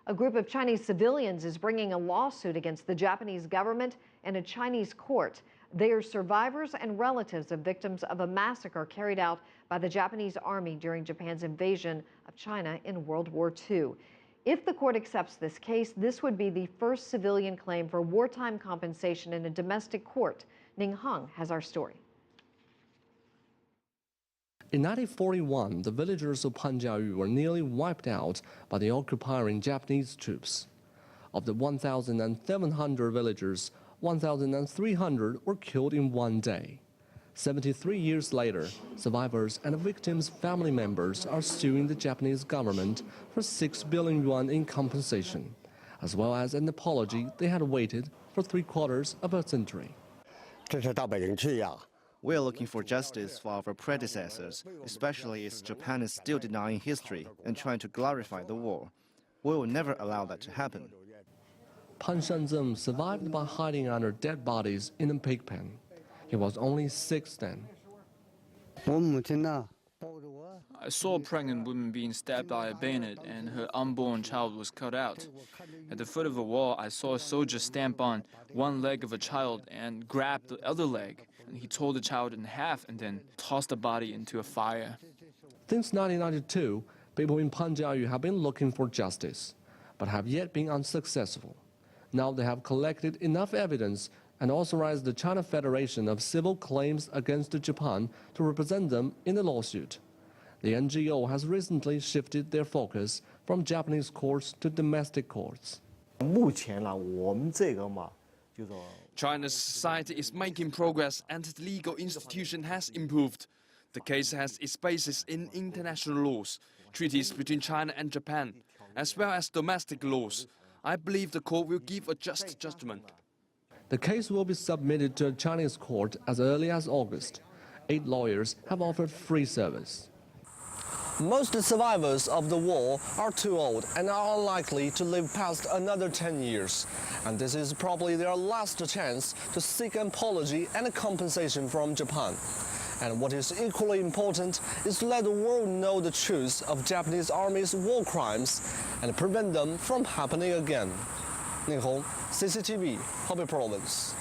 A group of Chinese civilians is bringing a lawsuit against the Japanese government and a Chinese court. They are survivors and relatives of victims of a massacre carried out by the Japanese army during Japan's invasion of China in World War II. If the court accepts this case, this would be the first civilian claim for wartime compensation in a domestic court. Ning has our story. In 1941, the villagers of Panjiayu were nearly wiped out by the occupying Japanese troops. Of the 1,700 villagers, 1,300 were killed in one day. 73 years later, survivors and victims' family members are suing the Japanese government for 6 billion yuan in compensation, as well as an apology they had waited for 3/4 of a century. We are looking for justice for our predecessors, especially as Japan is still denying history and trying to glorify the war. We will never allow that to happen. Pan Shenzeng survived by hiding under dead bodies in a pig pen. He was only 6 then. I saw a pregnant woman being stabbed by a bayonet and her unborn child was cut out. At the foot of a wall, I saw a soldier stamp on one leg of a child and grab the other leg. And he tore the child in half and then tossed the body into a fire. Since 1992, people in Panjiayu have been looking for justice, but have yet been unsuccessful. Now they have collected enough evidence and authorized the China Federation of Civil Claims against Japan to represent them in the lawsuit. The NGO has recently shifted their focus from Japanese courts to domestic courts. China's society is making progress and the legal institution has improved. The case has its basis in international laws, treaties between China and Japan, as well as domestic laws. I believe the court will give a just judgment. The case will be submitted to a Chinese court as early as August. 8 lawyers have offered free service. Most survivors of the war are too old and are unlikely to live past another 10 years. And this is probably their last chance to seek an apology and a compensation from Japan. And what is equally important is to let the world know the truth of Japanese Army's war crimes and prevent them from happening again. Ning, CCTV, Hebei Province.